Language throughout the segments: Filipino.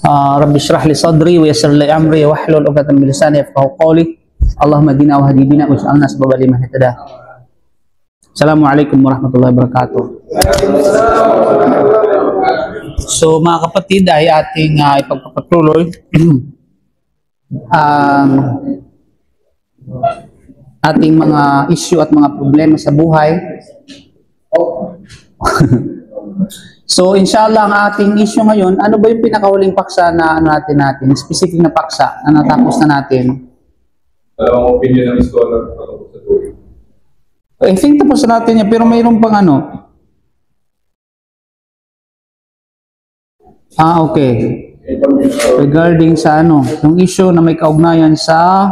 رب اشرح لي صدري ويسر لي امري واحلل عقدة من لساني يفقهوا قولي اللهم اهدنا واهد بنا واجعلنا سببا لمن اهتدى. Assalamualaikum warahmatullahi wabarakatuh. So mga kapatid, ay ating ipagpapatuloy ang ating mga issue at mga problema sa buhay. So inshallah ang ating issue ngayon, ano ba yung pinakahuling paksa na natin, specific na paksa na natapos na natin? Dalawang opinion ng scholar sa tubig. I think tapos na natin yan, pero mayroon pang ano. Okay. Regarding sa ano, yung issue na may kaugnayan sa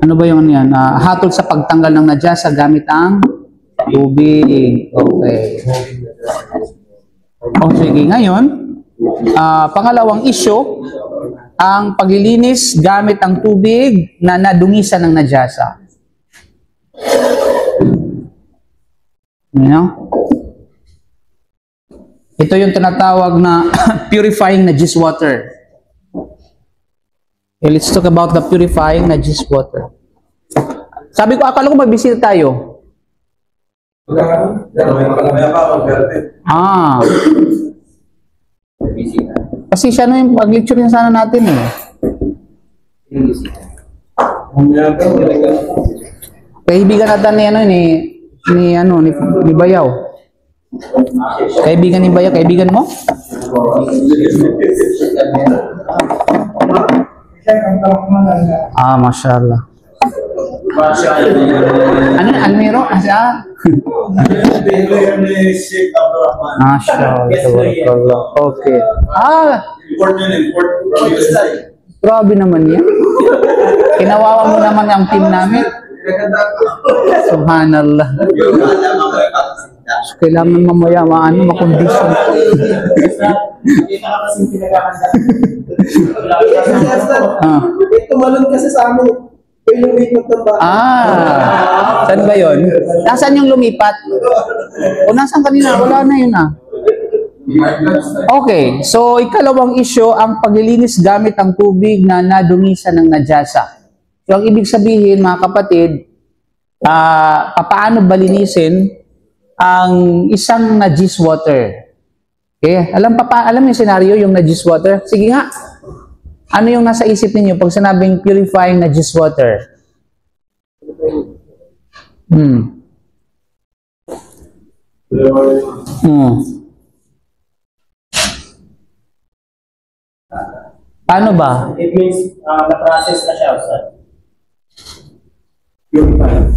ano ba yung yan? Hatol sa pagtanggal ng najasa gamit ang tubig. Okay. Sige, ngayon, pangalawang issue, ang paglilinis gamit ang tubig na nadungisan ng najasa. Ito yung tinatawag na purifying najis water. Okay, let's talk about the purifying najis water. Sabi ko, akala ko magbisita tayo. Kasi siya na yung pag-lecture yun sana natin eh. Kaibigan natin ni Bayaw. Kaibigan ni Bayaw, kaibigan mo? Masyaallah. Ano yung Almiro? Masyaallah. Okay. Grabe naman yan. Kinawawa mo naman ang team namin. Subhanallah. Kailangan mamaya makondisyon. Tumalon kasi sa amin. Saan ba yun? Nasaan yung lumipat? O nasaan kanina? Wala na yun Okay, so ikalawang issue, ang paglilinis gamit ang tubig na nadungisan ng najasa. So ang ibig sabihin mga kapatid, paano balinisin ang isang najis water? Okay, alam yung senaryo, yung najis water? Sige nga. Ano yung nasa isip ninyo pag sinabing purifying najis water? Paano ba? It means na-process na siya, sir. Purifying.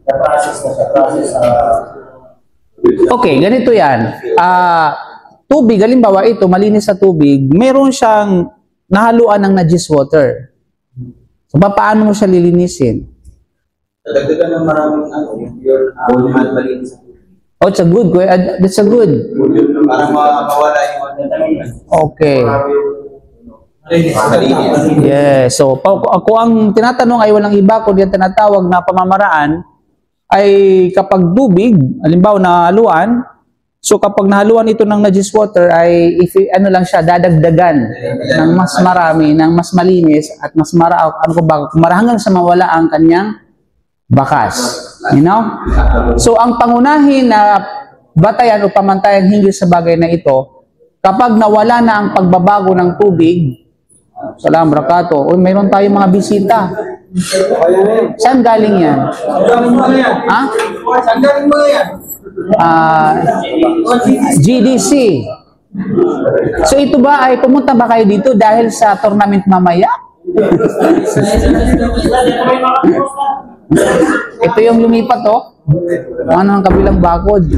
Na-process na siya. Okay, ganito yan. Tubig, halimbawa ito, malinis sa tubig, meron siyang nahaluan ng najis water. So, paano mo siya lilinisin? Dagdagan ng maraming pure malinis. Oh, that's a good. That's a good. Para mawala yung Okay. Yeah. So, ako ang tinatanong ay walang iba kundi ang tinatawag na pamamaraan ay kapag tubig, halimbawa nahaluan, so kapag nahaluan ito ng najis water ay lang siya dadagdagan ng mas marami, ng mas malinis at mas hanggang sa mawala ang kanyang bakas. You know? So ang pangunahin na batayan o pamantayan hinggil sa bagay na ito, kapag nawala na ang pagbabago ng tubig, salam brakato, mayroon tayong mga bisita. Saan galing yan? Saan galing mo yan? GDC. So ito ba ay pumunta ba kayo dito dahil sa tournament mamaya? Ito yung lumipat ano ang kabilang bakod?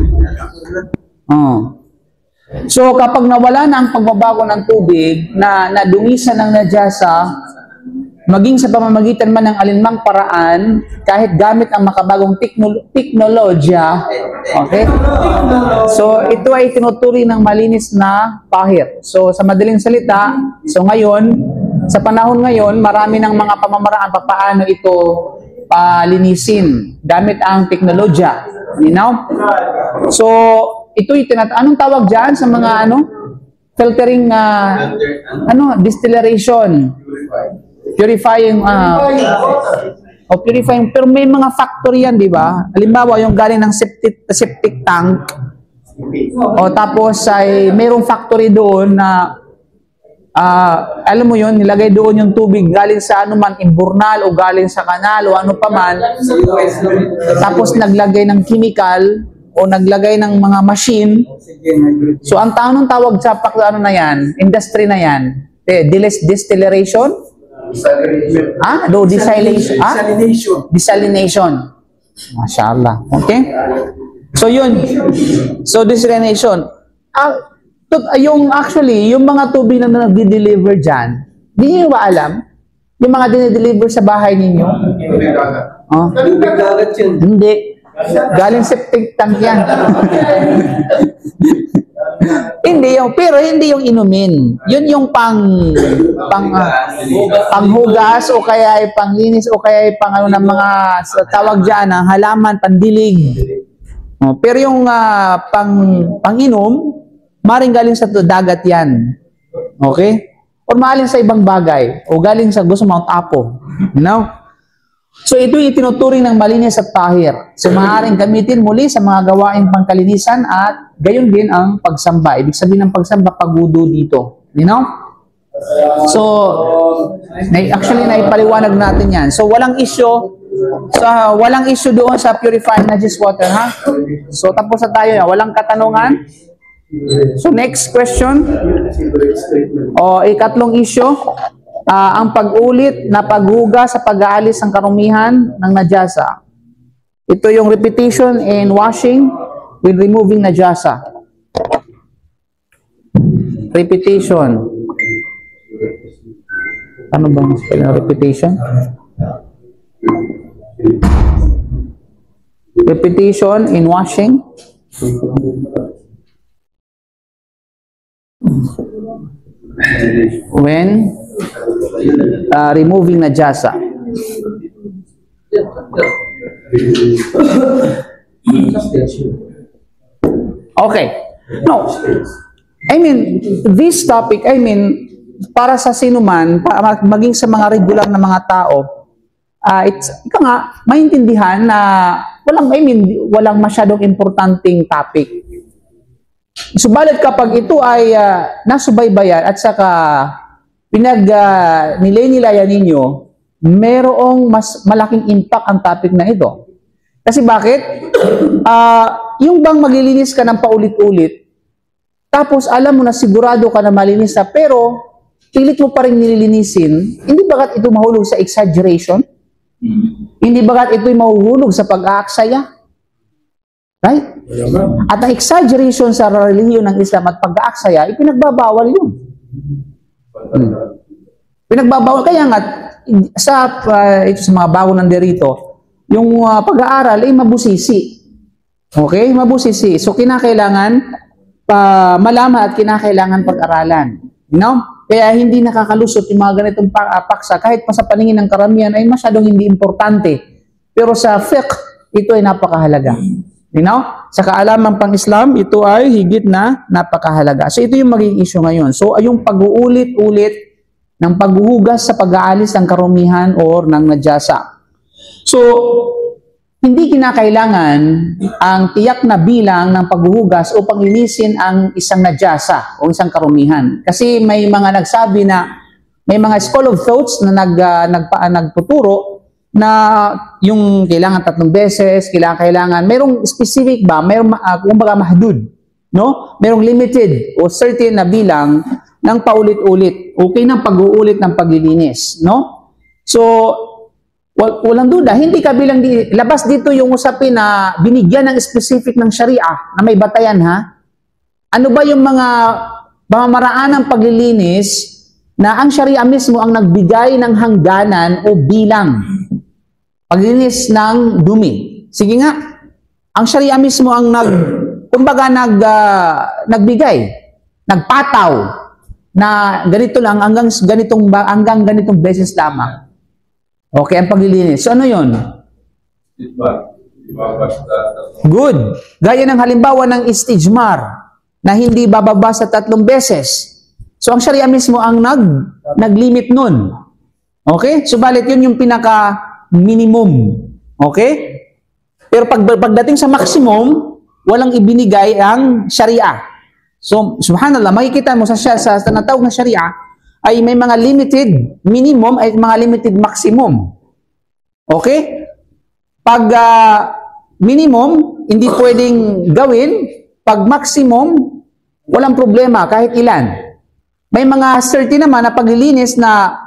So kapag nawala na ang pagbabago ng tubig na nadungisan ng najasa, maging sa pamamagitan man ng alinmang paraan, kahit gamit ang makabagong teknolohiya, okay? So, ito ay tinuturi ng malinis na pahir. So, sa madaling salita, so ngayon, sa panahon ngayon, marami ng mga pamamaraan paano ito palinisin gamit ang teknolohiya. You know? So, ito yung anong tawag dyan sa mga filtering, distillation, purifying, purifying, pero may mga factor yan, di ba? Halimbawa, yung galing ng septic tank, tapos ay mayroong factory doon na alam mo yun, nilagay doon yung tubig galing sa anuman, imburnal o galing sa kanal o ano pa man, tapos naglagay ng chemical o naglagay ng mga machine. So ang tawag sa na yan, industry na yan, distillation? Desalination. Desalination. Mashallah. Okay? So yun. So desalination. Yung mga tubig na nag-deliver dyan, di nyo ba alam? Yung mga dinideliver sa bahay ninyo? Dagat yun. Hindi. Galing septic tank yan. Pero hindi yung inumin. Yun yung panghugas o kaya ay panglinis o kaya ay ng mga tawag dyan, halaman, pandilig. Pero yung panginom, maring galing sa dagat yan. Okay? O maaling sa ibang bagay. O galing sa gusto Mount Apo. You know? So ito yung itinuturing ng malinis at tahir. So maaaring gamitin muli sa mga gawaing pangkalinisan at gayon din ang pagsamba. Ibig sabihin ng pagsamba, pagwudu dito. You know? So, actually naipaliwanag natin yan. So walang issue. Walang issue doon sa purified najis water, ha? So tapos na tayo. Walang katanungan. So next question. Ikatlong issue. Ang pag-ulit na paghugas sa pag-aalis ng karumihan ng najasa. Ito yung repetition in washing with removing najasa. Repetition. Ano ba ang spelling ng repetition? Repetition in washing. When removing najasa. Okay. No. This topic, para sa sinuman, maging sa mga regular na mga tao, maintindihan na walang masyadong importanteng topic. Subalit kapag ito ay nasubaybayan at saka nilay-nilayan ninyo, merong mas malaking impact ang topic na ito. Kasi bakit? Yung bang maglilinis ka ng paulit-ulit, tapos alam mo na sigurado ka na malinis na, pero pilit mo pa rin nililinisin, hindi bagat ito mahulog sa exaggeration? Hindi bagat ito mahuhulog sa pag-aaksaya? Right? At ang exaggeration sa relihiyon ng Islam at pag-aaksaya, ipinagbabawal yun. Pinagbabawal. Kaya nga, ito sa mga bago nandirito, yung pag-aaral ay mabusisi. Okay? Mabusisi. So, kinakailangan malaman at kinakailangan pag-aralan. You know? Kaya hindi nakakalusot yung mga ganitong paksa, kahit pa sa paningin ng karamihan ay masyadong hindi importante. Pero sa fiqh, ito ay napakahalaga. You know? Sa kaalaman pang-Islam, ito ay higit na napakahalaga. So, ito yung magiging issue ngayon. So, yung pag-uulit-ulit ng paghuhugas sa pag-aalis ng karumihan or ng najasa. So, hindi kinakailangan ang tiyak na bilang ng paghuhugas o paglinisin ang isang najasa o isang karumihan. Kasi may mga nagsabi na, may mga school of thoughts na nagtuturo na yung kailangan 3 beses, kailangan, merong specific ba, merong kumbaga mahdud, no? Merong limited o certain na bilang ng paulit-ulit. Okay ng pag-uulit ng paglilinis, no? So, walang duda, hindi kabilang labas dito yung usapin na binigyan ng specific ng Sharia na may batayan, ha? Ano ba yung mga pamamaraan ng paglilinis na ang Sharia mismo ang nagbigay ng hangganan o bilang? Paglilinis ng dumi. Sige nga, ang Sharia mismo ang nagbigay, nagpataw na ganito lang hanggang ganitong beses lamang. Okay, ang paglilinis. So ano 'yon? Good. Gaya ng halimbawa ng istijmar na hindi bababa sa 3 beses. So, ang Sharia mismo ang nag-limit nun. Okay? Subalit yun yung pinaka-minimum. Okay? Pero pagdating sa maximum, walang ibinigay ang Sharia. So, subhanallah, makikita mo sa tinatawag na Sharia ay may mga limited minimum ay mga limited maximum. Okay? Pag minimum, hindi pwedeng gawin. Pag maximum, walang problema kahit ilan. May mga certain naman na paglilinis na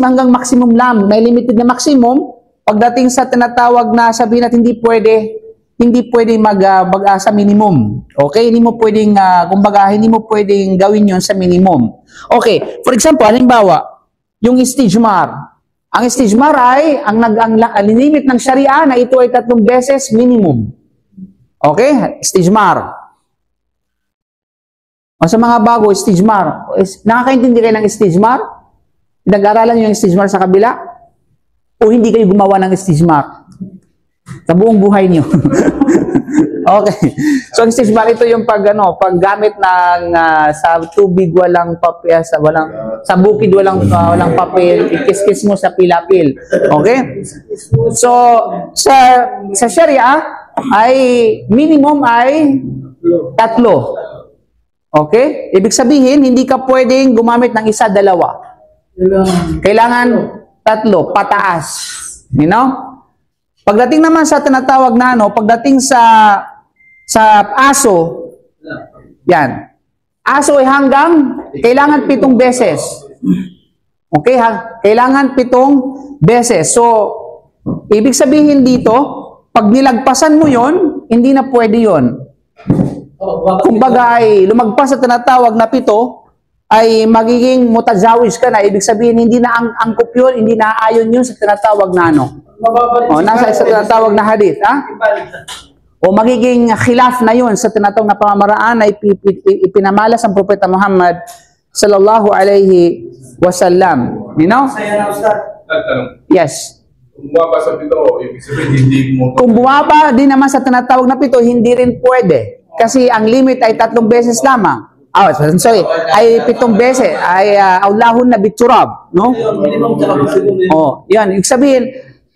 hanggang maximum lang. May limited na maximum. Pagdating sa tinatawag na sabihin natin hindi pwede sa minimum. Okay? Hindi mo pwedeng, hindi mo pwedeng gawin yon sa minimum. Okay. For example, halimbawa, yung istijmar. Ang istijmar ay, ang limit ng Sharia na ito ay 3 beses minimum. Okay? Istijmar. O sa mga bago, istijmar. Nakakaintindi kayo ng istijmar? Nag-aralan nyo yung istijmar sa kabila? O hindi kayo gumawa ng istijmar? Sa buong buhay nyo. Okay. So, ang istijmar, ito yung paggamit ng sa tubig, walang papel, sa bukid, walang papel, ikis-kis mo sa pilapil. Okay? So, sa Sharia, ay minimum ay 3. Okay? Ibig sabihin, hindi ka pwedeng gumamit ng 1, 2. Kailangan 3, pataas. You know? Pagdating naman sa tinatawag na pagdating sa aso, yan. Aso ay kailangan 7 beses. Okay? Kailangan 7 beses. So, ibig sabihin dito, pag nilagpasan mo yon, hindi na pwede yon. Kumbaga ay lumagpas sa tinatawag na 7, ay magiging mutazawiz ka na. Ibig sabihin, hindi na angkop yun, hindi na ayon yun sa tinatawag na nasa sa tinatawag na hadith. Ha? O magiging khilaf na yun sa tinatawag na pamamaraan na ipinamalas ang Propeta Muhammad sallallahu alaihi wasallam. You know? Yes. Kung bumaba sa 7, ibig sabihin hindi mo... Kung bumaba din naman sa tinatawag na 7, hindi rin pwede. Kasi ang limit ay 3 beses lamang. Ay 7 beses. Ay aulahun na biturab. No? Yan. Ibig sabihin,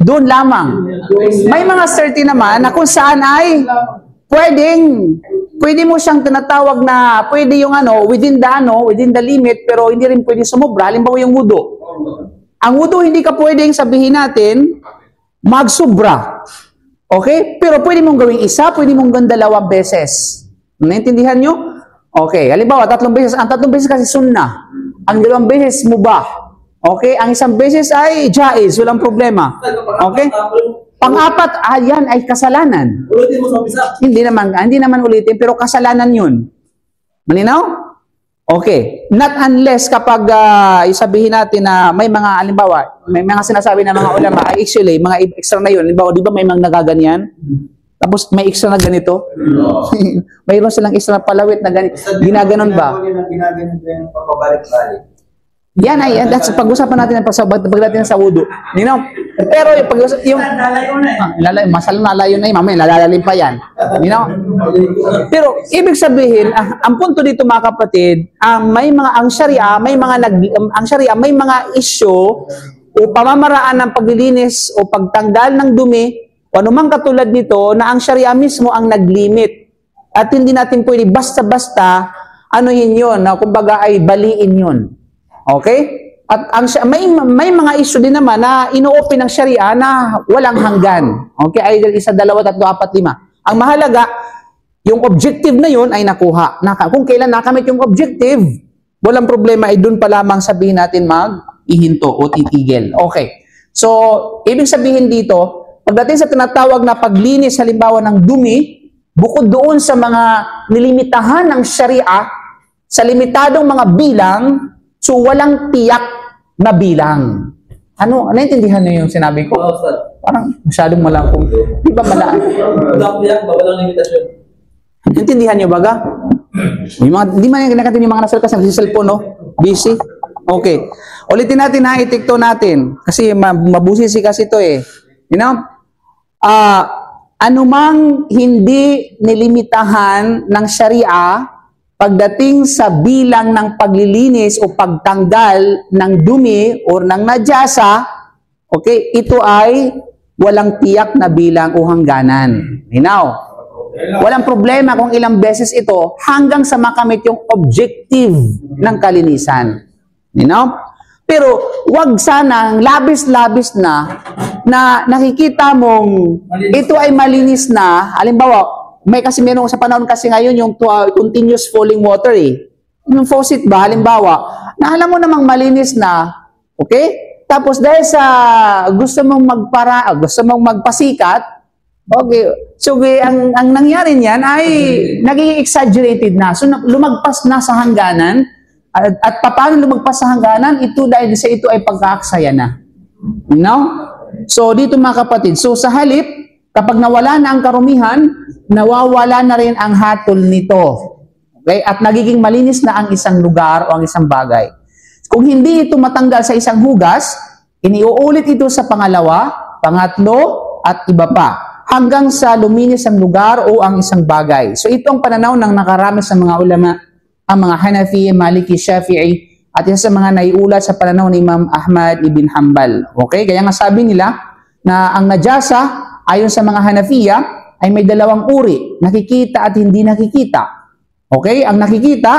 doon lamang. May mga certain naman na kung saan ay pwede mo siyang tinatawag na pwede yung within the limit, pero hindi rin pwede sumobra. Halimbawa yung wudu. Ang wudu, hindi ka pwedeng sabihin natin magsubra. Okay? Pero pwede mong gawing 1, pwede mong gawing 2 beses. Naintindihan nyo? Okay. Halimbawa, 3 beses. Ang 3 beses kasi sunnah. Ang 2 beses mubah. Okay? Ang 1 beses ay jaiz. Walang problema. Okay? Pang-4, yan ay kasalanan. Ulitin mo sa umpisa. Hindi naman ulitin, pero kasalanan yun. Malinaw? Okay. Not unless kapag isabihin natin na may mga, halimbawa, may mga sinasabi ng mga ulama, actually, mga extra na yun. Halimbawa, di ba may mga nagaganyan? Tapos may extra na ganito? Mayroon silang extra na palawit na ganito. Ginaganon ba? Ginaganon ba yung papabalik-balik? Yan ay, that's pag-usapan natin pagdating sa wudu. You know? Pero yung nalayo na mamaya nalalalim pa yan. You know? Pero ibig sabihin, ang punto dito mga kapatid, ang Sharia may mga issue o pamamaraan ng paglilinis o pagtanggal ng dumi o anumang katulad nito na ang Sharia mismo ang naglimit. At hindi natin pwede basta-basta yun, kumbaga ay baliin yun. Okay? At may mga issue din naman na ino-open ng Sharia na walang hanggan. Okay? Either 1, 2, 3, 4, 5. Ang mahalaga, yung objective na yun ay nakuha. Kung kailan nakamit yung objective, walang problema, ay dun pa lamang sabihin natin mag-ihinto o titigil. Okay. So, ibig sabihin dito, pagdating sa tinatawag na paglinis halimbawa ng dumi, bukod doon sa mga nilimitahan ng Sharia, sa limitadong mga bilang, so walang tiyak na bilang. Naintindihan niyo yung sinabi ko? Parang masyadong malakong. Di ba malakong? Walang tiyak, walang limitasyon. Naintindihan niyo baga? Di man yung kinakatin yung mga nasa kasi nagsiselfone, no? Busy? Okay. Ulitin natin itikto natin. Kasi mabusisi kasi ito eh. You know? anumang hindi nilimitahan ng Sharia pagdating sa bilang ng paglilinis o pagtanggal ng dumi o ng najasa, okay, ito ay walang tiyak na bilang o hangganan. Linaw. Walang problema kung ilang beses ito hanggang sa makamit yung objective ng kalinisan. Pero wag sanang labis-labis na nakikita mong ito ay malinis na. Halimbawa, kasi meron sa panahon kasi ngayon yung continuous falling water eh. Yung faucet ba, halimbawa, na alam mo namang malinis na, okay? Tapos dahil sa gusto mong magpasikat, okay, so ang nangyari niyan ay naging exaggerated na. So lumagpas na sa hangganan at paano lumagpas sa hangganan? Ito dahil sa ito ay pagkaaksaya na. So dito mga kapatid, so sa halip, kapag nawala na ang karumihan, nawawala na rin ang hatol nito. Okay? At nagiging malinis na ang isang lugar o ang isang bagay. Kung hindi ito matanggal sa isang hugas, iniuulit ito sa pangalawa, pangatlo, at iba pa. Hanggang sa luminis ang lugar o ang isang bagay. So ito ang pananaw ng nakarami sa mga ulama, ang mga Hanafi, Maliki, Shafi'i, at isa sa mga naiulat sa pananaw ni Imam Ahmad ibn Hanbal. Okay? Kaya nga sabi nila na ang najasa, ayon sa mga Hanafiya, ay may dalawang uri, nakikita at hindi nakikita. Okay? Ang nakikita,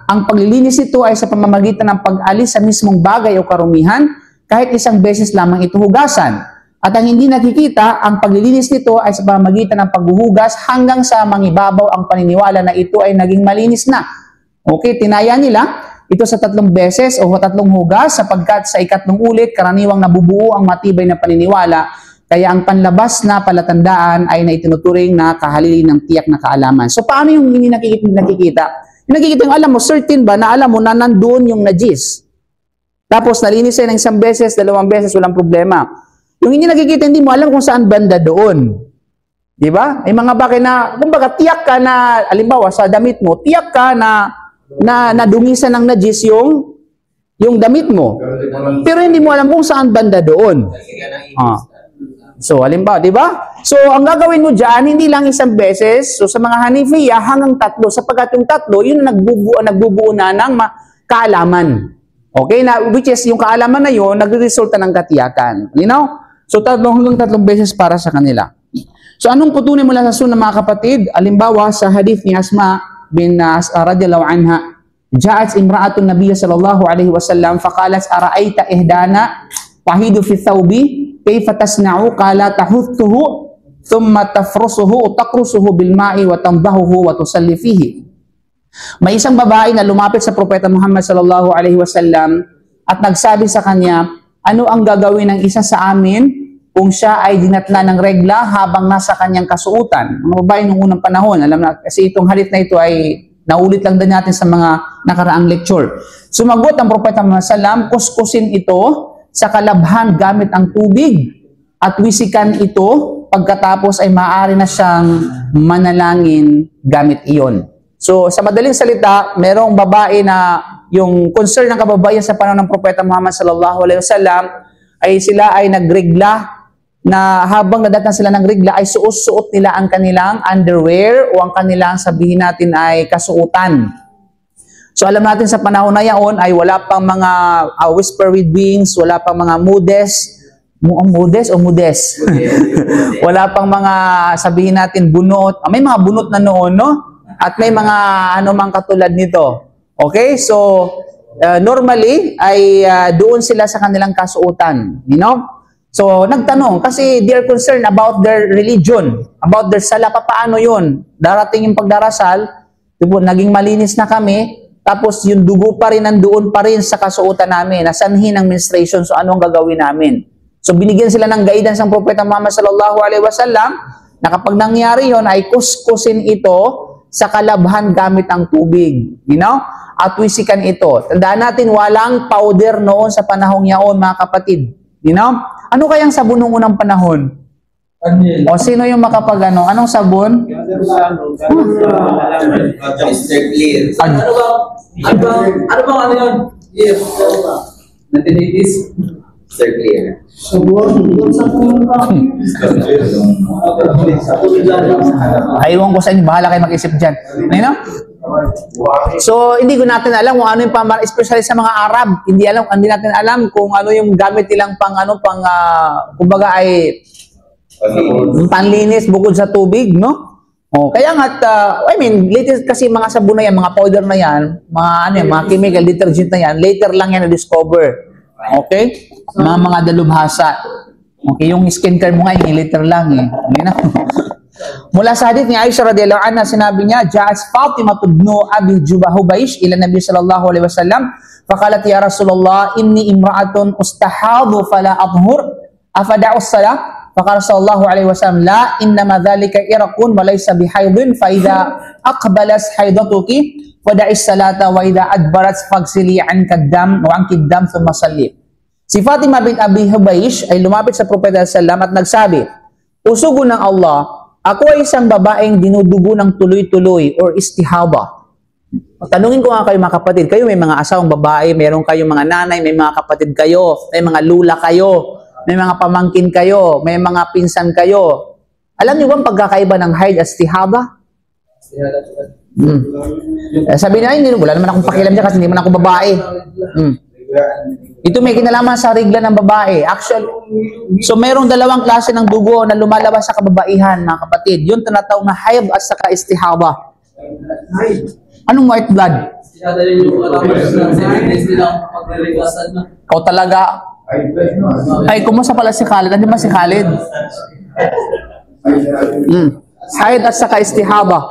ang paglilinis ito ay sa pamamagitan ng pag-alis sa mismong bagay o karumihan, kahit isang beses lamang ito hugasan. At ang hindi nakikita, ang paglilinis nito ay sa pamamagitan ng paghuhugas hanggang sa mangibabaw ang paniniwala na ito ay naging malinis na. Okay, tinaya nila ito sa 3 beses o 3 hugas sapagkat sa ikatlong ulit, karaniwang nabubuo ang matibay na paniniwala. Kaya ang panlabas na palatandaan ay naitinuturing na kahalili ng tiyak na kaalaman. So paano yung hindi nakikita? Yung nakikita yung alam mo, certain ba na alam mo na nandoon yung najis? Tapos nalinis ay ng 1 beses, 2 beses, walang problema. Yung hindi nakikita, hindi mo alam kung saan banda doon. Di ba? May mga bagay na, kumbaga, tiyak ka na, alimbawa, sa damit mo, tiyak ka na nadungisan ng najis yung damit mo. Pero hindi mo alam kung saan banda doon. So, halimbawa, di ba? So, ang gagawin mo dyan, hindi lang 1 beses. So, sa mga Hanifiya, hanggang 3. Sapagkat yung 3, yun nagbubuo na ng kaalaman. Okay? Which is, yung kaalaman na yun, nagre-resulta ng katiyakan. You know? So, 3 hanggang 3 beses para sa kanila. So, anong putunin mula sa sunnah mga kapatid? Alimbawa, sa hadith ni Asma bin radiyallahu anha, Ja'at imra'atun Nabiya sallallahu alaihi wasallam faqalat ara'aita ihdana tahidu fi thawbi kayfa tasna'u qala tahuthuhu thumma tafrusuhu taqrusuhu bil ma'i wa tandahuhu wa tusalli fihi. May isang babae na lumapit sa propeta Muhammad sallallahu alaihi wasallam at nagsabi sa kanya, ano ang gagawin ng isa sa amin kung siya ay dinatna ng regla habang nasa kanyang kasuutan? Mga babae nung unang panahon, alam na, kasi itong hadith na ito ay naulit lang din natin sa mga nakaraang lecture. Sumagot ang propeta Muhammad sallam, kuskusin ito sa kalabhan gamit ang tubig at wisikan ito, pagkatapos ay maaari na siyang manalangin gamit iyon. So, sa madaling salita, merong babae na yung concern ng kababayan sa panahon ng propeta Muhammad sallallahu alaihi wasallam ay sila ay nagregla na habang nadatnan sila ng regla ay suot nila ang kanilang underwear o ang kanilang sabihin natin ay kasuotan. So alam natin sa panahon na yaon ay wala pang mga whisper with wings, wala pang mga mudes o mudes. Wala pang mga sabihin natin bunot. May mga bunot na noon, no? At may mga ano mang katulad nito. Okay? So normally ay doon sila sa kanilang kasuotan, you know? So, nagtanong, kasi they are concerned about their religion, about their sala, paano yun? Darating yung pagdarasal, naging malinis na kami, tapos yung dugo pa rin nandoon pa rin sa kasuotan namin, nasanhin ng menstruation, so anong gagawin namin? So, binigyan sila ng guidance ng propeta Muhammad sallallahu alaihi wasallam, na kapag nangyari yun, ay kuskusin ito sa kalabhan gamit ang tubig, you know? At wisikan ito. Tandaan natin, walang powder noon sa panahong yaon, mga kapatid, you know? Ano kayang sabon ng unang panahon? O sino yung makapagano? Anong sabon? Ano bang ano yun? Yes. 1980s. Sir, clear. Aywan ko sa inyo, bahala kayo mag-isip dyan. You know? So, hindi ko natin alam kung ano yung especially sa mga Arab, hindi natin alam kung ano yung gamit nilang kumbaga ay panlinis bukod sa tubig, no? Oh, kaya nga, latest kasi mga sabon na yan, mga powder na yan, mga chemical detergent na yan, later lang yan na-discover. Okay? Mga dalubhasa. Okay, yung skincare mo nga, yung later lang eh. Okay na? Mula sa hadith ni Aisha radhiyallahu anha, sinabi niya, Ja'as Fatima ibnu Abi Hubaysh ila Nabi sallallahu alaihi wasallam, faqalat ya Rasulullah, inni imra'atun ustahadu fala adhur, afada'u as-salah? Faqala sallallahu alaihi wasallam, la innama dhalika iraqun wa laysa bihaydin, fa idza aqbalas haydatuki fada'is salata wa idza adbarat faghsili anka ad-dam wa anki ad-dam thumma salli. Si Fatima bint Abi Hubaysh ay lumapit sa Propeta sallallahu alaihi wasallam at nagsabi, usugo ng Allah, ako ay isang babaeng dinudugo ng tuloy-tuloy or istihaba. Tanungin ko nga kayo mga kapatid, kayo may mga asawang babae, meron kayong mga nanay, may mga kapatid kayo, may mga lula kayo, may mga pamangkin kayo, may mga pinsan kayo. Alam niyo ba ang pagkakaiba ng haid at istihaba? Sabi niya, wala naman akong pakialam dyan kasi hindi man ako babae. Ito may kinalaman sa regla ng babae. Actually, so mayroong dalawang klase ng dugo na lumalabas sa kababaihan, mga kapatid. Yun tinatawag na haid at saka istihaba. Anong white blood? Ikaw talaga. Ay, kumusta pala si Khalid? Ano ba si Khalid? Haid at saka istihaba.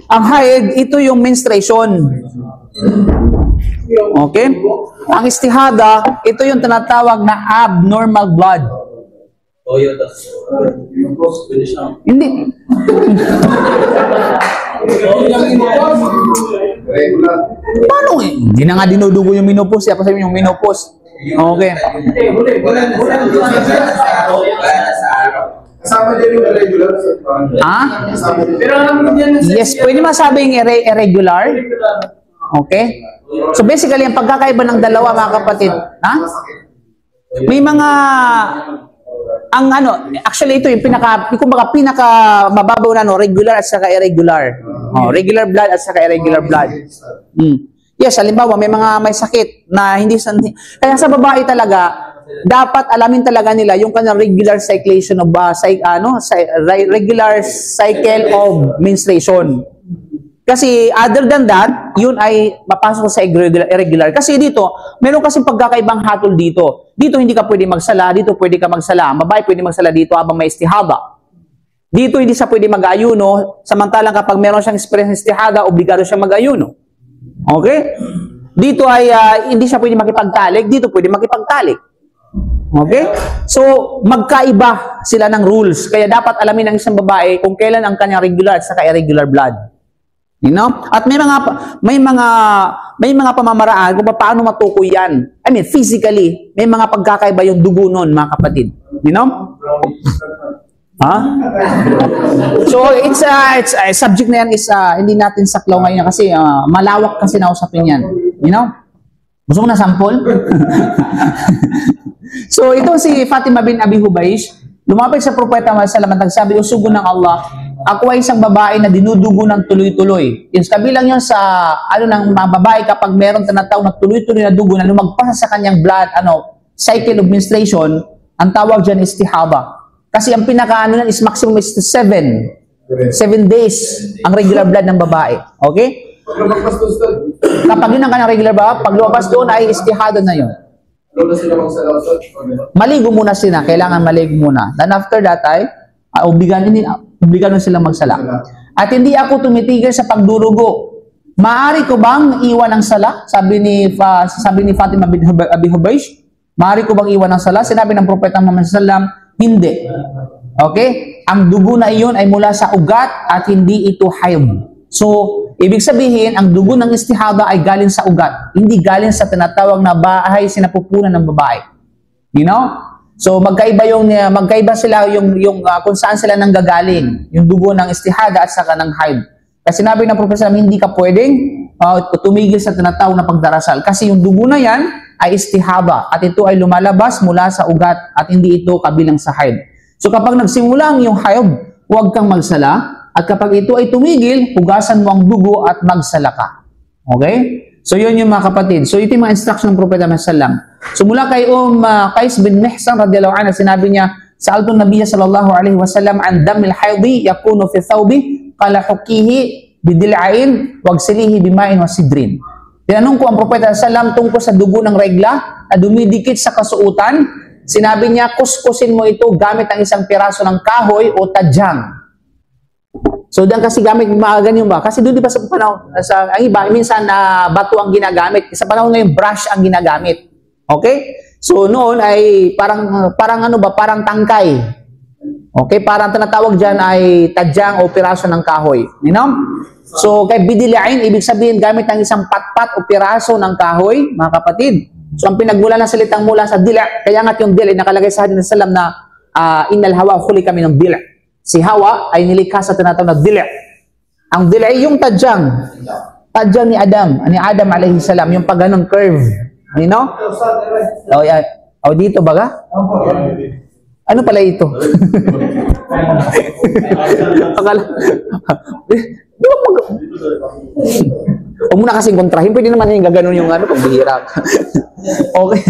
Ang haid, ito yung menstruation. Okay? Ang istihada, ito yung tinatawag na abnormal blood. Hindi. Paano eh? Hindi na nga dinudugo yung menopause. Ako sabihin yung menopause. Okay. Kasama din yung irregular. Yes, pwede masabing irregular. Okay? So basically, ang pagkakaiba ng dalawa, mga kapatid, may mga, actually ito yung pinaka mababaw na, regular at saka irregular. Regular blood at saka irregular blood. Yes, halimbawa, may sakit na kaya sa babae talaga, dapat alamin talaga nila yung kanyang regular circulation of, regular cycle of menstruation. Kasi other than that, yun ay mapasok sa irregular. Kasi dito, meron kasing pagkakaibang hatol dito. Dito hindi ka pwede magsala, dito pwede ka magsala. Babae pwede magsala dito habang may istihaba. Dito hindi siya pwede mag-ayuno, samantalang kapag meron siyang experience istihada, obligado siya mag-ayuno. Okay? Dito ay hindi siya pwede makipagtalik, dito pwede makipagtalik. Okay? So, magkaiba sila ng rules. Kaya dapat alamin ng isang babae kung kailan ang kanyang regular at saka irregular blood. You know? At may mga pamamaraan kung paano matukoy yan. I mean, physically, may mga pagkakaiba yung dugo nun, mga kapatid. You know? So, it's subject na yan is hindi natin saklaw ngayon kasi malawak kasi na usapin yan. You know? Gusto mo na sample? So, ito si Fatima bin Abi Hubaysh, lumapit sa Propeta Muhammad sallallahu alaihi wasallam, nagsabi, usugo ng Allah, ako ay isang babae na dinudugo ng tuloy-tuloy. Yung kabilang yun sa, ng mga babae kapag meron tinatawag na tuloy-tuloy na dugo na lumagpas sa kanyang blood, cycle of menstruation, ang tawag dyan is istihaba. Kasi ang pinaka is maximum is 7 days ang regular blood ng babae. Okay? Kapag yun ang kanyang regular blood, pag lumabas doon ay istihada na yun. Maligo muna sila. Kailangan maligo muna. Then after that ay, obligan sila magsala. At hindi ako tumitigil sa pagdurugo. Maaari ko bang iwan ang sala? Sabi ni Fatima bin Abi Hubaysh, maaari ko bang iwan ang sala? Sinabi ng Propeta Muhammad sallallahu alaihi wasallam, hindi. Okay? Ang dugo na iyon ay mula sa ugat at hindi ito hayd. So, ibig sabihin, ang dugo ng istihada ay galing sa ugat. Hindi galing sa tinatawag na bahay sinapupunan ng babae. You know? So, magkaiba sila yung kung saan sila nanggagaling. Yung dugo ng istihada at saka ng hayd. Kasi sinabi ng Propeta, hindi ka pwedeng tumigil sa tinatawag na pagdarasal. Kasi yung dugo na yan ay istihaba at ito ay lumalabas mula sa ugat at hindi ito kabilang sa haid. So kapag nagsimula ang iyong haid, huwag kang magsala at kapag ito ay tumigil, hugasan mo ang dugo at magsala ka. Okay? So yun yung mga kapatid. So ito yung mga instruction ng Propeta Muhammad. So mula kay Qais bin Mihsan radhiyallahu anhu, sinabi niya, Sa'altu Nabiyya sallallahu alaihi wasallam an damil haidhi yakunu fi thawbi qala hukihi bidil'ain wagsilihi bimain wasidrin. Tinanong ko ang Propeta sallam tungkol sa dugo ng regla na dumidikit sa kasuutan. Sinabi niya, kuskusin mo ito gamit ang isang piraso ng kahoy o tadyang. So diyan kasi gamit mga ganyan ba? Kasi doon di ba sa panahon, ang iba, minsan bato ang ginagamit. Sa panahon ngayon, brush ang ginagamit. Okay? So noon ay parang ano ba, parang tangkay. Okay? Parang tinatawag diyan ay tadyang o piraso ng kahoy. You know? So kay bidilain, ibig sabihin gamit ang isang patpat o piraso ng kahoy, mga kapatid. So ang pinagmula ng salitang mula sa dila, kaya nga yung dila nakalagay sa hadith ng Sallam na innal hawa khuli kami ng dila. Si Hawa ay nilikha sa tinatawag na dila. Ang dila ay yung tadyang. Tadyang ni Adam alayhi salam, yung pag ganun curve. You know? O dito baga? Ano pala ito? Huwag mo na kasing kontrahin. Pwede naman yung gaganon yung ano, pagbihira. Okay.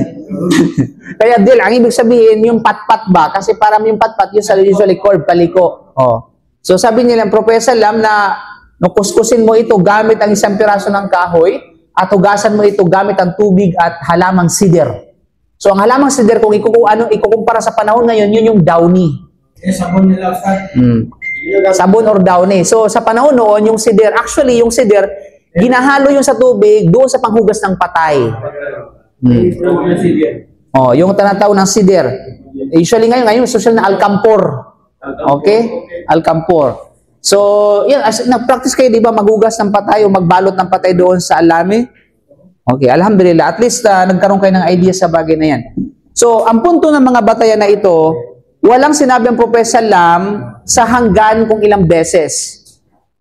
Kaya dil, ang ibig sabihin, yung pat-pat ba? Kasi parang yung pat-pat, usually curve, paliko. Oh. So sabi nila, Propesa Lam, na kuskusin mo ito gamit ang isang piraso ng kahoy at hugasan mo ito gamit ang tubig at halamang sider. So ang halamang sider, kung ikukumpara sa panahon ngayon, yun yung downy. Sabon nila, Sabon or downy. So sa panahon noon, yung sider, actually yung sider, ginahalo yung sa tubig doon sa panghugas ng patay. Oh, yung tinatawag ng sider. Usually ngayon social na alcampor. Okay? Alcampor. So, yan, nag-practice kayo, di ba, maghugas ng patay o magbalot ng patay doon sa alami? Okay, alhamdulillah. At least, nagkaroon kayo ng idea sa bagay na yan. So, ang punto ng mga batayan na ito, walang sinabi ang Propeta Lam sa hanggan kung ilang beses.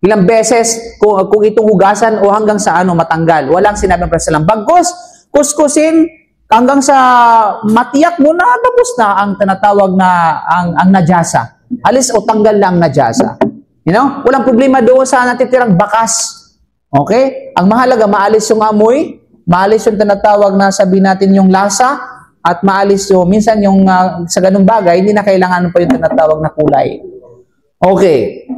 Ilang beses kung itong hugasan o hanggang sa ano matanggal. Walang sinabi ang Propeta Lam. Bagkus, kuskusin hanggang sa matiyak mo na tapos na ang tinatawag na ang najasa. Alis o tanggal lang najasa. You know? Walang problema doon sa natitirang bakas. Okay? Ang mahalaga, maalis yung amoy, maalis yung tinatawag na sabi natin yung lasa, at maalis yung, minsan yung sa ganung bagay, hindi na kailangan pa yung tinatawag na kulay. Okay.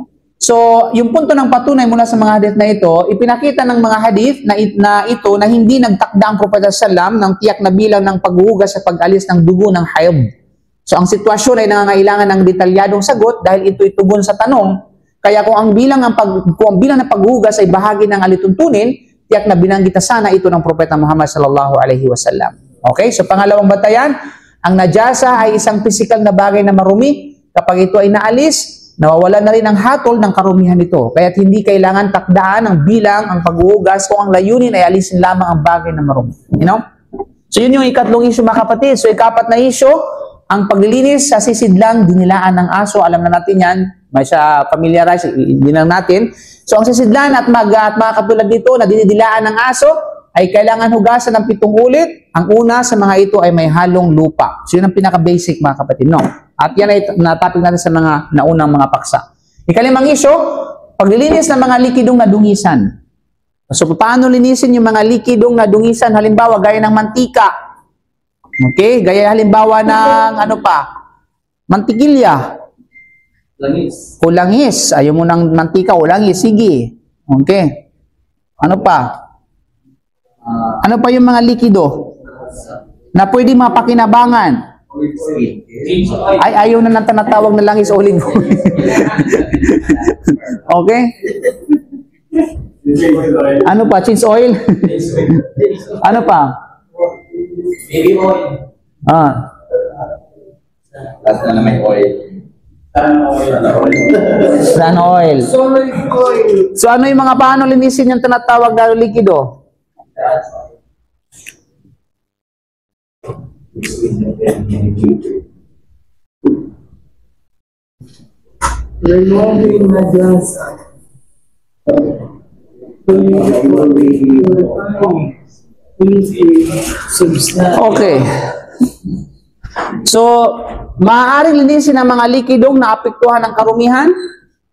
So, yung punto ng patunay mula sa mga hadith na ito, ipinakita ng mga hadith na ito na hindi nagtakda ang Propeta Sallam ng tiyak na bilang ng paghuhugas sa pag-alis ng dugo ng hayd. So, ang sitwasyon ay nangangailangan ng detalyadong sagot dahil ito itugon sa tanong. Kaya kung ang bilang ng paghuhugas ay bahagi ng alituntunin, tiyak na binanggit sana ito ng Propeta Muhammad sallallahu alaihi wasallam. Okay? So, pangalawang batayan, ang najasa ay isang pisikal na bagay na marumi. Kapag ito ay naalis, nawawala na rin ang hatol ng karumihan nito. Kaya't hindi kailangan takdaan ng bilang ang paghuhugas kung ang layunin ay alisin lamang ang bagay na marumi. You know? So, yun yung ikatlong issue, mga kapatid. So, ikapat na issue, ang paglilinis sa sisidlang dinilaan ng aso. Alam na natin yan. May sa familiarize, hindi lang natin. So, ang sisidlan at mga katulad dito na dinidilaan ng aso ay kailangan hugasan ng 7 ulit. Ang una sa mga ito ay may halong lupa. So, yun ang pinaka-basic, mga kapatid. No? At yan ay na-topic natin sa mga naunang mga paksa. Ikalimang issue, paglilinis ng mga likidong nadungisan. So, paano linisin yung mga likidong nadungisan? Halimbawa, gaya ng mantika. Okay? Gaya halimbawa ng mantikilya. Langis. O langis. Ayaw mo ng mantika o langis. Sige. Okay. Ano pa? Ano pa yung mga likido na pwede mapakinabangan? Ay, ayaw na ng tinatawag na langis o olive oil. Okay? Ano pa? Cheese oil? Ano pa? Baby oil. Tapos na naman oil. Sun oil. So ano yung mga paano linisin yung tinatawag na likido? Removing najasa. Subs na. Okay. So, maaaring linisin ang mga likidong naapektuhan ng karumihan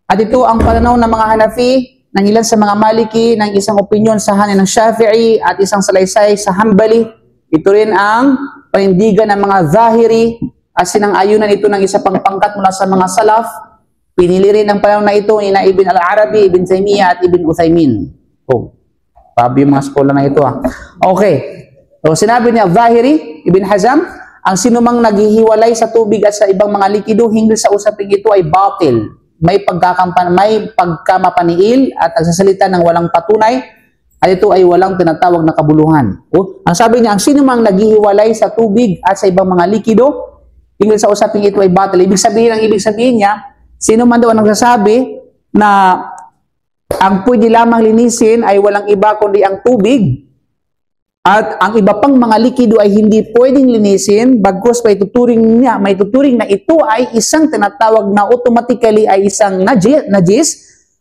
at ito ang pananaw ng mga Hanafi, ng ilan sa mga Maliki, ng isang opinyon sa hanin ng Shafi'i at isang salaysay sa Hanbali. Ito rin ang panindigan ng mga Zahiri at sinang-ayunan ito ng isa pang pangkat mula sa mga Salaf. Pinili rin ang pananaw na ito ni Ibn al-Arabi, Ibn Taymiyyah at Ibn Uthaymin. Oh, pabi yung mga skola na ito. Okay. So, sinabi niya Zahiri, Ibn Hazm, ang sinumang naghihiwalay sa tubig at sa ibang mga likido hinggil sa usaping ito ay batil. May pagkamapaniil at nagsasalita ng walang patunay at ito ay walang tinatawag na kabuluhan. O, ang sabi niya, ang sinumang naghihiwalay sa tubig at sa ibang mga likido hinggil sa usaping ito ay batil. Ibig sabihin niya, sino man daw ang nagsasabi na ang pwede lamang linisin ay walang iba kundi ang tubig at ang iba pang mga likido ay hindi pwedeng linisin bagkus may tuturing na ito ay isang tinatawag na automatically ay isang najis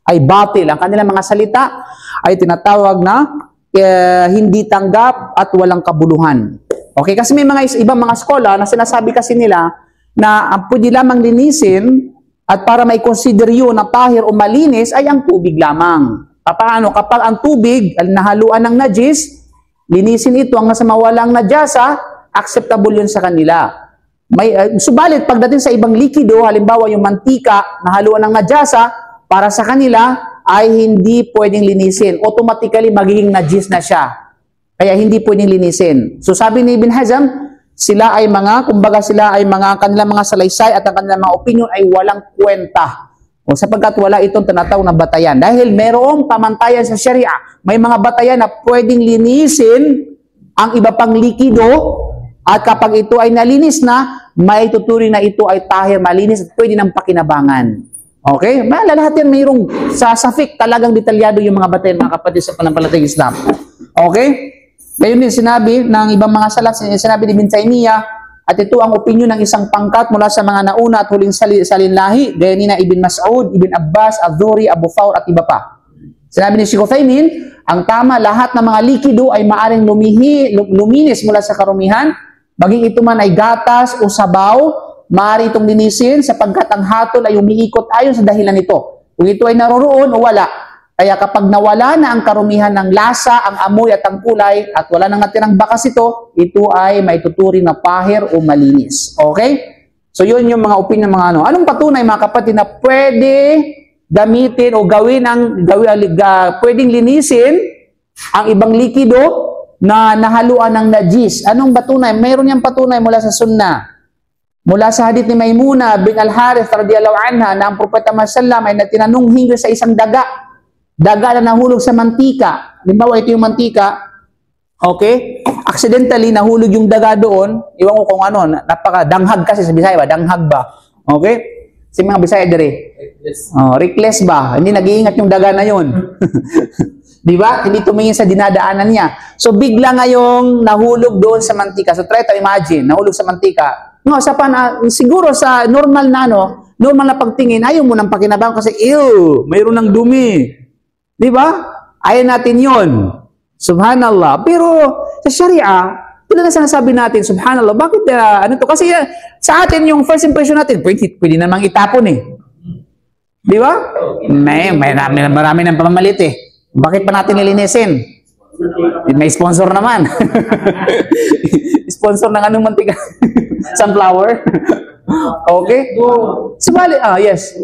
ay batil. Ang kanilang mga salita ay tinatawag na hindi tanggap at walang kabuluhan. Okay, kasi may mga ibang mga skola na sinasabi kasi nila na ang pwede lamang linisin at para may consider yun na tahir o malinis ay ang tubig lamang. Paano? Kapag ang tubig ay nahaluan ng najis, linisin ito ang nasa mawalang najasa, acceptable yun sa kanila. Subalit, pagdating sa ibang likido, halimbawa yung mantika na haluan ng najasa, para sa kanila ay hindi pwedeng linisin. Automatically, magiging najis na siya. Kaya hindi pwedeng linisin. So sabi ni Ibn Hazm, sila ay kumbaga sila ay kanilang mga salaysay at ang kanilang mga opinion ay walang kwenta. O sapagkat wala itong tinatawag na batayan. Dahil merong pamantayan sa Sharia, may mga batayan na pwedeng linisin ang iba pang likido at kapag ito ay nalinis na, may tuturing na ito ay tahir, malinis at pwede ng pakinabangan. Okay? Lahat yan mayroong sa fiqh talagang detalyado yung mga batayan, mga kapatid sa panampalatayang Islam. Okay? Ngayon din sinabi ng ibang mga salaf, sinabi ni Ibn Taymiyyah, at ito ang opinyon ng isang pangkat mula sa mga nauna at huling salinlahi, gaya ni na Ibn Mas'ud, Ibn Abbas, Adh-Dhuri, Abu Thawr at iba pa. Sinabi ni Sheikh Uthaymin, ang tama lahat ng mga likido ay maaring luminis mula sa karumihan, maging ito man ay gatas o sabaw, maaari itong linisin sapagkat ang hatol ay umiikot ayon sa dahilan nito. Kung ito ay naroroon o wala. Kaya kapag nawala na ang karumihan ng lasa, ang amoy at ang kulay, at wala nang natirang bakas ito ay may tuturing na pahir o malinis. Okay? So yun yung mga opinion ng mga ano. Anong patunay mga kapatid na pwede gamitin o pwedeng linisin ang ibang likido na nahaluan ng najis? Anong patunay? Mayroon niyang patunay mula sa sunnah. Mula sa hadith ni Maymuna bin Al-Harith radiyallahu anha na ang Propeta Muhammad ay natinanong hinggil sa isang daga na nahulog sa mantika. Halimbawa, ito yung mantika. Okay? Accidentally, nahulog yung daga doon. Iwan ko kung ano, danghag kasi sa Bisaya ba? Danghag ba? Okay? Si mga Bisaya dire. Reckless ba? Hindi nag-iingat yung daga na yun. Di ba? Hindi tumingin sa dinadaanan niya. So, bigla ngayong nahulog doon sa mantika. So, try to imagine, nahulog sa mantika. No, siguro sa normal na pagtingin, ayaw mo nang pakinabang kasi, mayroon ng dumi. Di ba? Ayaw natin yon. Subhanallah. Pero sa Sharia, tulad na sinasabi natin, subhanallah, bakit Kasi sa atin, yung first impression natin, pwede namang itapon eh. Di ba? Marami ng pamamalit eh. Bakit pa natin nilinisin? May sponsor naman. Sponsor ng anong mantika? Sunflower? Okay? Subali, yes.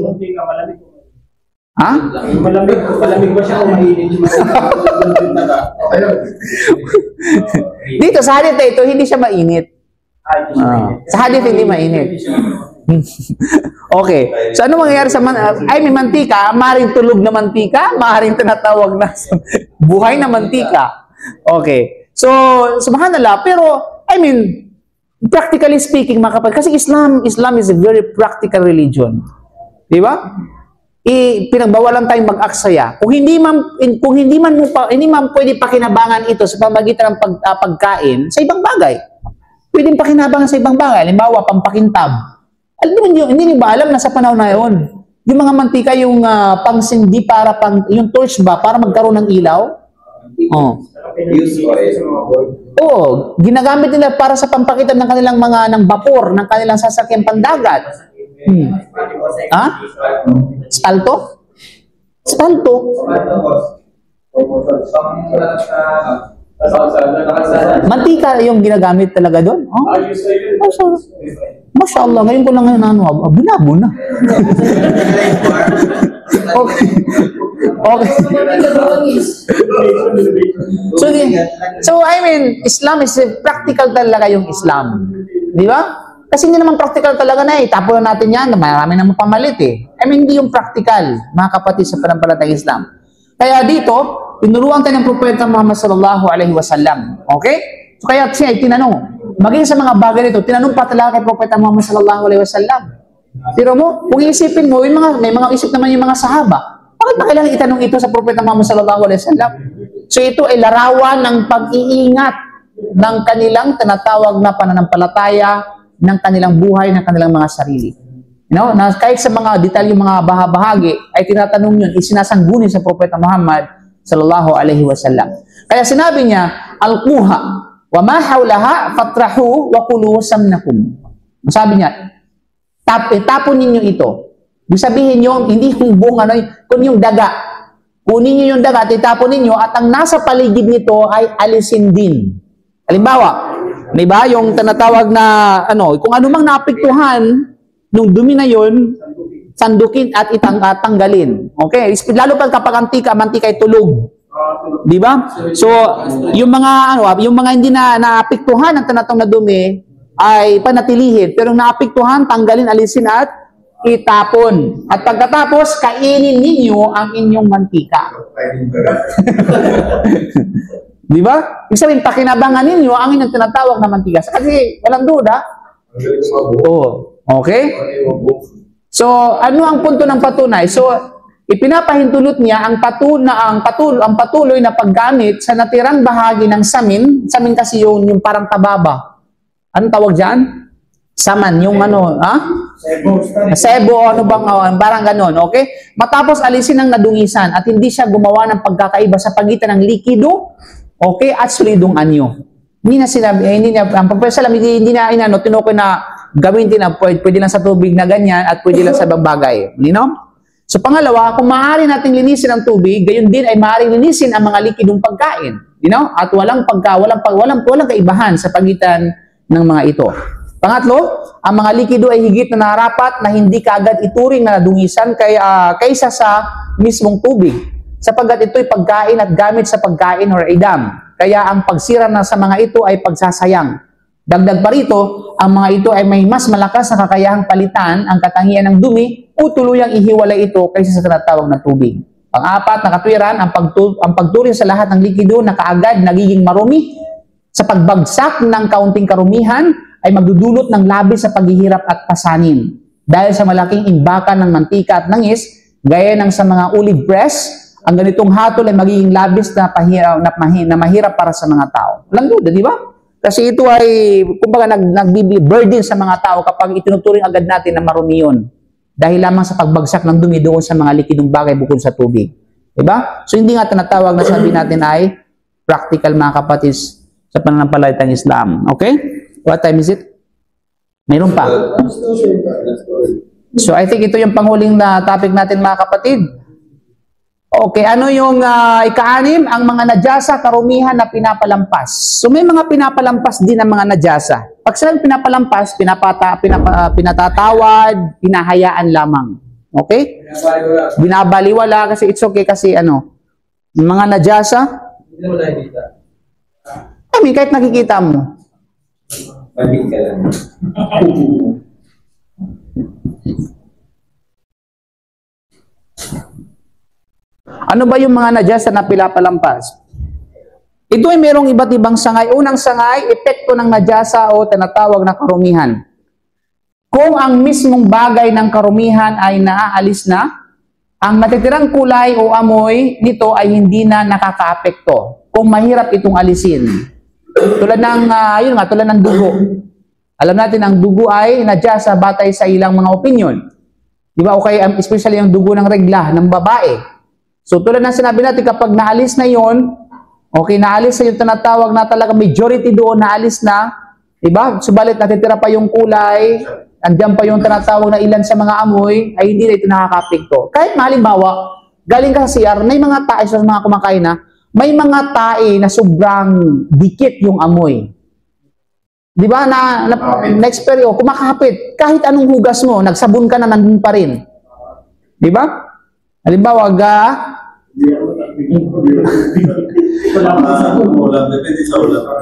Ha? Malamig ba siya kung mainit? Dito sa hadith ito, hindi siya mainit. Sa hadith hindi mainit. Okay. So ano mangyayari sa may mantika, maaaring tulog na mantika, maaaring tinatawag na buhay na mantika. Okay. So, subhanallah, pero practically speaking, mga kapatid, kasi Islam is a very practical religion. Di ba? Pinagbawalan tayong mag-aksaya. Kung hindi man pwede pakinabangan ito sa pamagitan ng pagkain sa ibang bagay. Pwedeng pakinabangan sa ibang bagay. Halimbawa, pampakintab. Hindi niyo ba alam na sa panahon na yun, yung mga mantika, yung pangsindi yung torch ba, para magkaroon ng ilaw? Oh. Use oil. Oo, ginagamit nila para sa pampakitan ng kanilang mga ng vapor, ng kanilang sasakyan pandagat. Ha? Spalto? Spalto? Mantika yung ginagamit talaga doon. Oh? Masya Allah, ngayon ko lang binabo na. Okay. Okay. So I mean, Islam is practical talaga yung Islam. Di ba? Kasi hindi naman practical talaga na eh. Tapo na natin yan. Marami naman pamalit eh. I mean, hindi yung practical, mga kapatid sa panampalatayang Islam. Kaya dito, tinuruan tayo ng Propeta Muhammad sallallahu alaihi wasallam. Okay? So kaya siya ay tinanong. Maging sa mga bagay nito, tinanong pa talaga kay Propeta Muhammad sallallahu alaihi wasallam. Pero mo, kung iisipin mo, may mga isip naman yung mga sahaba. Bakit ba kailangan itanong ito sa Propeta Muhammad sallallahu alaihi wasallam? So ito ay larawan ng pag-iingat ng kanilang tinatawag na pananampalataya, ng kanilang buhay, ng kanilang mga sarili. You know, na kahit sa mga detalyong mga bahagi ay tinatanong yun, isinasangguni sa Propeta Muhammad sallallahu alaihi wasallam. Kaya sinabi niya, alquha wa ma hawlaha fatrahu wa kulu samnakum. Sabi niya, tapon ninyo ito. Ibig sabihin nyo, hindi yung buong kung yung daga. Kunin nyo yung daga, itapon ninyo, at ang nasa paligid nito ay alisin din. Halimbawa, di ba, yung tinatawag na, kung anumang naapektuhan, nung dumi na yun, sandukin at tanggalin. Okay? Lalo pa kapag mantika ay tulog. Di ba? So, yung mga, yung mga hindi na naapektuhan ng tinatawag na dumi, ay panatilihin. Pero naapektuhan, tanggalin, alisin at itapon. At pagkatapos, kainin ninyo ang inyong mantika. Di ba? Ibig sabihin, pakinabangan ninyo ang inyong tinatawag na mantika. Kasi walang duda. Oo. Okay? So, ano ang punto ng patunay? So, ipinapahintulot niya ang patuloy na paggamit sa natirang bahagi ng samin. Samin kasi yung parang tababa. Anong tawag dyan? Saman, yung sebo, parang ganon, okay? Matapos alisin ang nadungisan at hindi siya gumawa ng pagkakaiba sa pagitan ng likido, okay, at solidong anyo. Hindi na sinabi, ang pagpasalam, hindi na tinukoy na gawin din na pwede lang sa tubig na ganyan at pwede lang sa ibang bagay. You know? So pangalawa, kung maaari nating linisin ang tubig, gayon din ay maaaring linisin ang mga likidong pagkain. You know? At walang kaibahan sa pagitan ng mga ito. Pangatlo, ang mga likido ay higit na narapat na hindi kaagad ituring na nadungisan kaysa sa mismong tubig. Sapagkat ito'y pagkain at gamit sa pagkain or idam. Kaya ang pagsira na sa mga ito ay pagsasayang. Dagdag pa rito, ang mga ito ay may mas malakas na kakayahang palitan ang katangian ng dumi o tuluyang ihiwalay ito kaysa sa tinatawag na tubig. Pang-apat na katwiran, ang pagturing sa lahat ng likido na kaagad nagiging marumi sa pagbagsak ng kaunting karumihan ay magdudulot ng labis sa paghihirap at pasanin. Dahil sa malaking imbakan ng mantika at langis, gaya ng sa mga olive press, ang ganitong hatol ay magiging labis na mahirap para sa mga tao. Walang duda, di ba? Kasi ito ay, kumbaga, nagbibi-burden sa mga tao kapag itinuturing agad natin na marumi yun. Dahil lamang sa pagbagsak ng dumi doon sa mga likidong bagay bukod sa tubig. Di ba? So, hindi nga tinatawag na sabi natin ay practical, mga kapatid, sa pananampalatayang Islam. Okay? What time is it? Mayroon pa. So, I think ito yung panghuling na topic natin, mga kapatid. Okay, ano yung ika-anim? Ang mga najasa, karumihan na pinapalampas. So, may mga pinapalampas din ang mga najasa. Pag sila pinapalampas, pinatatawad, pinahayaan lamang. Okay? Binabaliwala kasi it's okay kasi mga najasa. Hindi mo nakikita. I mean, kahit nakikita mo. Mabig ka lang. Ano ba yung mga najasa na pinapalampas? Ito ay merong iba't ibang sangay. Unang sangay, epekto ng najasa o tinatawag na karumihan. Kung ang mismong bagay ng karumihan ay naaalis na, ang natitirang kulay o amoy nito ay hindi na nakakaapekto. Kung mahirap itong alisin. Tulad ng dugo. Alam natin ang dugo ay najasa batay sa ilang mga opinion. Di ba? O kaya especially yung dugo ng regla ng babae. So tulad ng sinabi natin, kapag naalis na yon, Okay, naalis na yung tinatawag na talaga majority doon, naalis na. Diba? Subalit natitira pa yung kulay, andyan pa yung tinatawag na ilan sa mga amoy, ay hindi na ito nakaka-apekto. Kahit halimbawa, galing ka sa CR, may mga tae sa mga kumakain na, may mga tae na sobrang dikit yung amoy. Di ba? Na-experience, kumakapit. Kahit anong hugas mo, nagsabon ka na, nandun pa rin. Di ba? Halimbawa,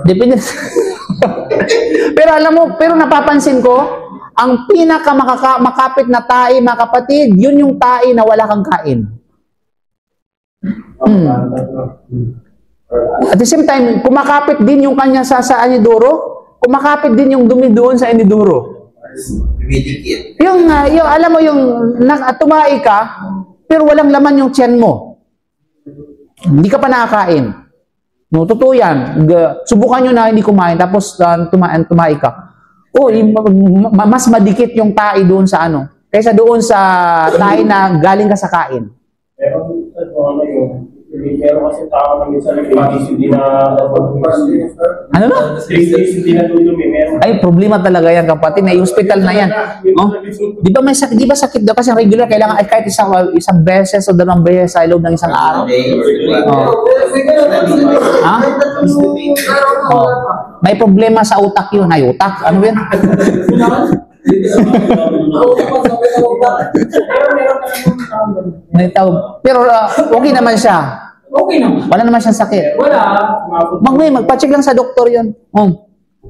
depende. Pero alam mo, pero napapansin ko, ang pinaka-makapit na tae, mga kapatid, yun yung tae na wala kang kain. At the same time, kumakapit din yung kanya sa anidoro, kumakapit din yung dumi doon sa anidoro. Yung alam mo, yung tumae ka, pero walang laman yung tiyan mo. Hindi ka pa nakakain. No, totoo yan. Subukan nyo na hindi kumain, tapos tumae ka. Mas madikit yung tae doon sa kaysa doon sa tae na galing ka sa kain. Pero kasi tao na minsan hindi na ano na? hindi na tulumi. Ay, problema talaga yan, kapatid. May hospital na yan. No? Di ba may sakit? Di ba sakit daw? Kasi regular, kailangan ay kahit isang beses o dalawang beses sa loob ng isang araw. Ha? May problema sa utak yun. Ay, utak? Ano yan? Pero okay naman siya. Okay naman. Wala naman siyang sakit. Wala. Magpa-check lang sa doktor yun.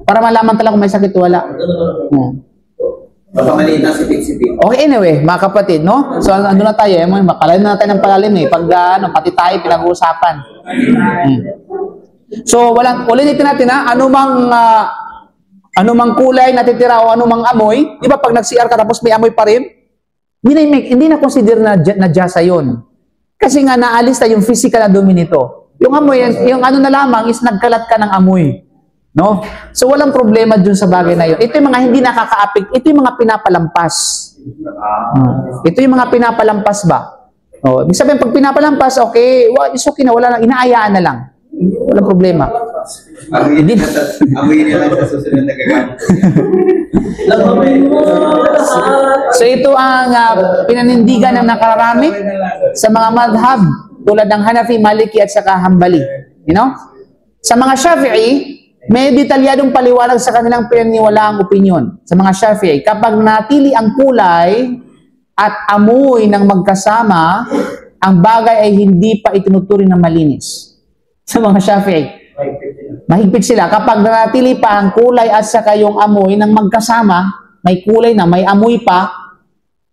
Para malaman talaga kung may sakit o wala. Baka mali na sipik-sipik. Okay, anyway, mga kapatid, no? So, andun na tayo. Palalim na tayo ng palalim pag pati tayo pinag-uusapan. So, ulitin natin anumang kulay natitira o anumang amoy, di ba pag nag-CR ka tapos may amoy pa rin, hindi na consider na jasa yun. Kasi nga naalis na yung physical na dumi nito. Yung amoy, yung na lamang is nagkalat ka ng amoy. No? So walang problema dun sa bagay na yun. Ito yung mga hindi nakaka-apekto, ito yung mga pinapalampas. Ito yung mga pinapalampas ba? Ibig sabihin, pag pinapalampas, okay, it's okay na, wala lang, inaayaan na lang. Walang problema. Amoy nila sa susunod na gagamit. So ito ang pinanindigan ng nakararami sa mga madhab tulad ng Hanafi, Maliki at saka Hanbali. You know? Sa mga Shafi'i, may detalyadong paliwanag sa kanilang pinaniwalaang opinyon. Sa mga Shafi'i, kapag natili ang kulay at amoy ng magkasama, ang bagay ay hindi pa itinuturing na malinis. Sa mga Shafi'i, mahigpit sila. Kapag nanatili pa ang kulay at saka yung amoy ng magkasama, may kulay na, may amoy pa,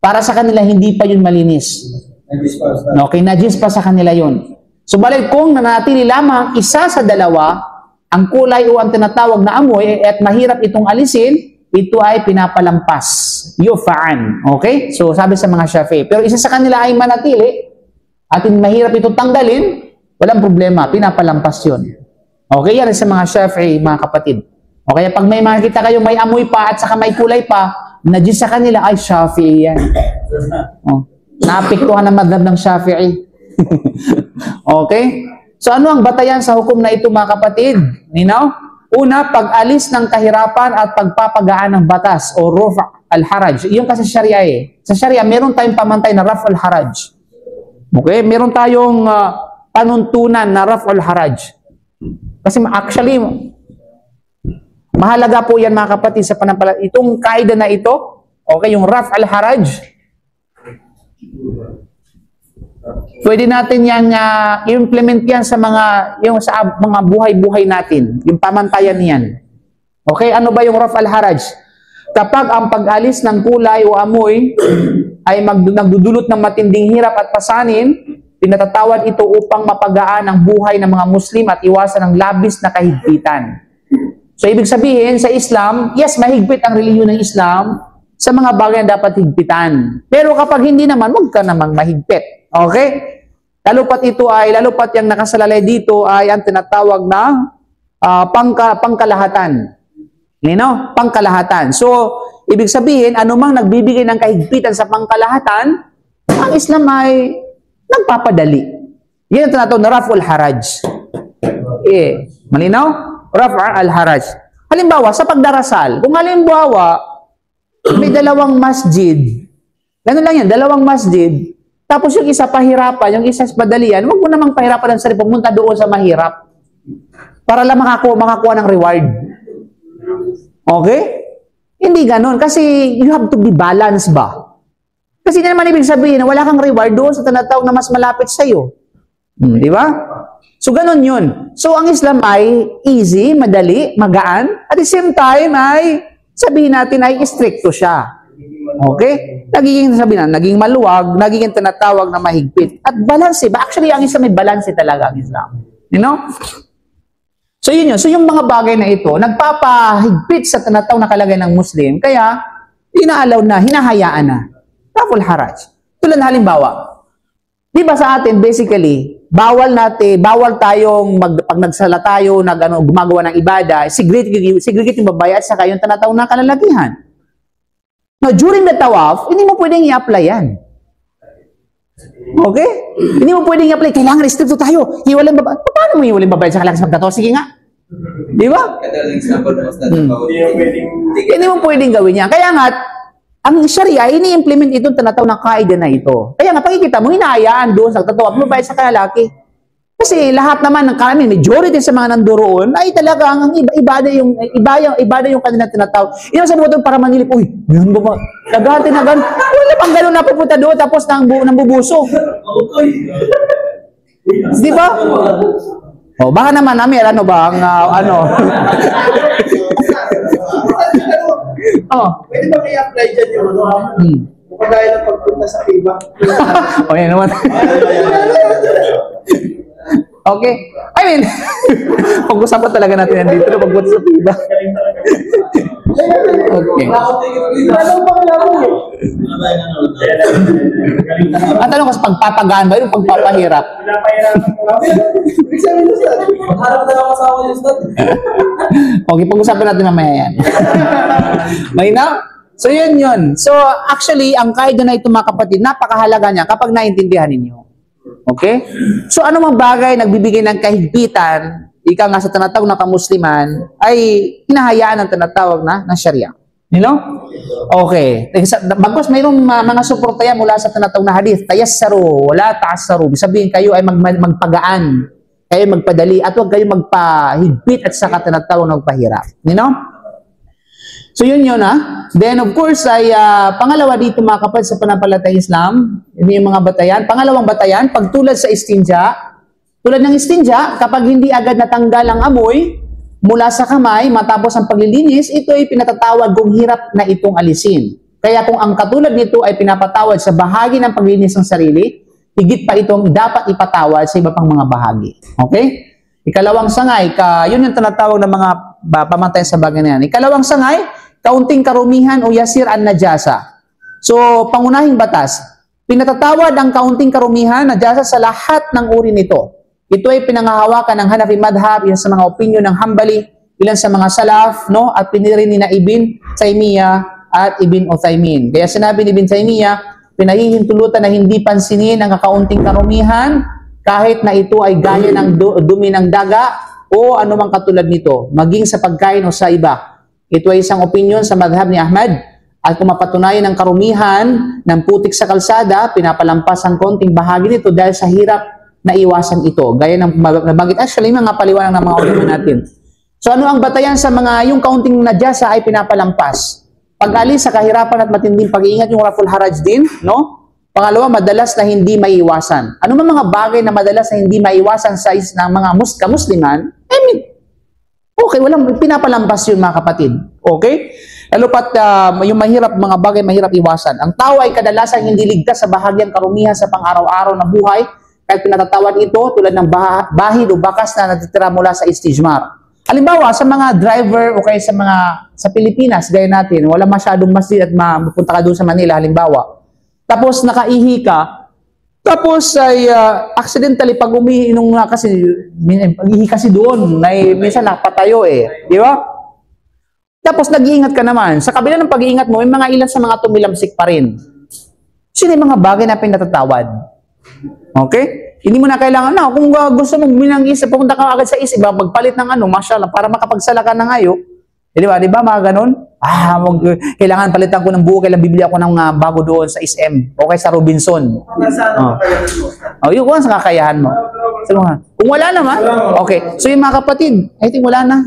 para sa kanila hindi pa yun malinis. Okay, najis pa sa kanila yun. So balik kung nanatili lamang isa sa dalawa, ang kulay o ang tinatawag na amoy at mahirap itong alisin, ito ay pinapalampas. Yufa'an. Okay? So sabi sa mga Shafi'i. Pero isa sa kanila ay manatili at mahirap itong tanggalin, walang problema, pinapalampas yun. Okay, yan sa mga Shafi'i, mga kapatid. Okay, pag may makikita kayo may amoy pa at saka may kulay pa, najis sa kanila, ay Shafi'i yan. Naapektuhan ang madhab ng Shafi'i. Okay? So ano ang batayan sa hukom na ito, mga kapatid? Ninaw? Una, pag-alis ng kahirapan at pagpapagaan ng batas o raf' al-haraj. Yung kasi Sharia Sa Sharia, meron tayong pamantay na raf' al-haraj. Okay? Meron tayong panuntunan na raf' al-haraj. Kasi actually, mahalaga po yan, mga kapatid, sa panampalataya. Itong kaida na ito, okay, yung raf' al-haraj, pwede natin yan i-implement yan sa mga buhay-buhay natin. Yung pamantayan niyan. Okay, ano ba yung raf' al-haraj? Kapag ang pag-alis ng kulay o amoy ay nagdudulot ng matinding hirap at pasanin, pinatatawad ito upang mapagaan ang buhay ng mga Muslim at iwasan ang labis na kahigpitan. So, ibig sabihin, sa Islam, yes, mahigpit ang relihiyon ng Islam sa mga bagay na dapat higpitan. Pero kapag hindi naman, huwag ka namang mahigpit. Okay? Lalo pat yung nakasalalay dito ay ang tinatawag na pangkalahatan. You know? Pangkalahatan. So, ibig sabihin, anumang nagbibigay ng kahigpitan sa pangkalahatan, ang Islam ay nagpapadali. Yan ang tinatawag na raf' al-haraj. Malinaw? Raf'a al-haraj. Halimbawa, sa pagdarasal, kung halimbawa, may dalawang masjid, ganun lang yan, dalawang masjid, tapos yung isa pahirapan, yung isa madalian, huwag mo namang pahirapan ang sarili, pumunta doon sa mahirap para lang makakuha ng reward. Okay? Hindi ganun. Kasi you have to be balanced ba? Kasi hindi naman ibig sabihin na wala kang reward doon sa tinatawag na mas malapit sa'yo. Di ba? So, ganun yun. So, ang Islam ay easy, madali, magaan. At the same time ay sabihin natin ay stricto siya. Okay? Naging maluwag, naging tinatawag na mahigpit. At balance ba? Actually, ang Islam may balance talaga ang Islam. You know? So, yun yun. So, yung mga bagay na ito, nagpapahigpit sa tinatawag na kalagay ng Muslim, kaya, inaalaw na, hinahayaan na. Raf'ul haraj. Tulad na halimbawa, di ba sa atin, basically, bawal tayong, pag nagsala tayo, gumagawa ng ibada, segregate yung babae at saka yung tinatawag na kalalakihan. Now, during the tawaf, hindi mo pwedeng i-apply yan. Okay? Hindi mo pwedeng i-apply. Kailangan restricto tayo. Hiwalay babae. Paano mo hiwalay babae sa kalakas magkatawa? Sige nga. Di ba? Hindi mo pwedeng gawin yan. Kaya nga, ang Sharia, ini-implement itong tinatawag na kaida na ito. Kaya nga, pakikita mo, hinahayaan doon sa tatawa, babae sa kalalaki. Kasi lahat naman ng karamihan, majority sa mga nanduroon, ay talaga ang ibada yung kanilang tinatawag. Yung sa buto para manilip, uy, yun ba ba? Nagahati na gano'n. Wala pang gano'n na pupunta doon, tapos nang bubusog. Di ba? O, baka naman namin, ano ba, Pwede ba may apply dyan yung kung dahil ang pagpunta sa iba? O, yan naman. Okay? I mean, pag-usapan talaga natin yan dito, pagpunta sa iba. Okay. Ang tanong ko sa pagpapagaan ba yung pagpapahirap? Okay, pag-usapan natin mamaya yan. May na? So, yun. So, actually, ang kaida na ito mga kapatid, napakahalaga niya kapag naintindihan ninyo. Okay? So, ano mang bagay nagbibigay ng kahigpitan, ika nga sa tinatawag na kamusliman, ay hinahayaan ang tinatawag na Sharia. You know? Okay. Bagkus mayroong mga suporta yan mula sa tinatawag na hadith. Tayassaru, wala ta'assaru. Sabihin kayo ay magpagaan. Kayo magpadali at huwag kayo magpahigpit at saka tinatawag na magpahirap. You know? So yun ha. Then of course ay pangalawa dito mga kapatid sa panampalatayang Islam, yun yung mga batayan. Pangalawang batayan, pagtulad sa istinja, tulad ng istinja, kapag hindi agad natanggal ang amoy mula sa kamay matapos ang paglilinis, ito ay pinatatawag kung hirap na itong alisin. Kaya kung ang katulad nito ay pinapatawad sa bahagi ng paglilinis ng sarili, higit pa itong dapat ipatawad sa iba pang mga bahagi. Okay? Ikalawang sangay, yun yung tinatawag ng mga pamantayan sa bagay na yan. Ikalawang sangay, kaunting karumihan o yasir an najasa. So, pangunahing batas, pinatatawad ang kaunting karumihan, najasa sa lahat ng uri nito. Ito ay pinangahawakan ng Hanafi madhab, ilan sa mga opinyon ng Hanbali, ilan sa mga salaf, no? At pinirin ni na Ibn Taymiyyah at Ibn Uthaymin. Kaya sinabi ni Ibn Taymiyyah, pinahihintulutan na hindi pansinin ang kakaunting karumihan kahit na ito ay gaya ng dumi ng daga o anumang katulad nito, maging sa pagkain o sa iba. Ito ay isang opinyon sa madhab ni Ahmad. At kung mapatunayan ng karumihan ng putik sa kalsada, pinapalampas ang konting bahagi nito dahil sa hirap na iwasan ito. Gaya ng nabanggit, actually, mga paliwanag ng mga opinyon natin. So ano ang batayan sa mga, yung kaunting najasa ay pinapalampas. Pag-alis sa kahirapan at matinding pag-iingat, yung raf'ul haraj din, no? Pangalawa, madalas na hindi maiiwasan. Ano mga bagay na madalas na hindi maiiwasan sa ng mga kamusliman? I mean, okay, walang pinapalampas yun mga kapatid. Okay? Lalo pat yung mga bagay mahirap iwasan. Ang tao ay kadalasan hindi ligtas sa bahagyang karumihan sa pang-araw-araw na buhay, kahit pinatatawad ito tulad ng bahid o bakas na natitira mula sa istijmar. Halimbawa, sa mga driver o kaya sa Pilipinas, gaya natin, wala masyadong masjid at mapunta ka doon sa Manila, halimbawa. Tapos nakaihi ka, tapos ay accidentally pag umihi nung kasi pag-ihi kasi doon, minsan napatayo di ba? Tapos nag-iingat ka naman. Sa kabila ng pag-iingat mo, may mga ilan sa mga tumilamsik pa rin. Sino yung mga bagay na pinatatawad? Okay? Hindi mo na kailangan na. Kung gusto mo bumili ng isa, pupunta ka agad sa isa, magpalit ng ano, mashallah, para makapagsala ka ng ngayo. Di ba? Di ba mga ganun? Kailangan palitan ko ng buo, kailangan bibili ako ng bago doon sa SM o kay sa Robinson. Nasaan ang kakayahan mo? Yun kung sa kakayahan mo. Kung wala naman, okay. So yung mga kapatid, I think wala na.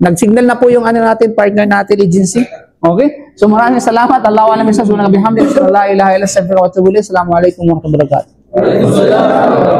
Nag-signal na po yung ano natin, partner natin, agency. Okay? So maraming salamat. Allah wa alam sa sunang bihamdi. La ilaha illa anta astaghfiruka wa atubu ilayk. Assalamu alaikum warahmatullahi wabarakatuh.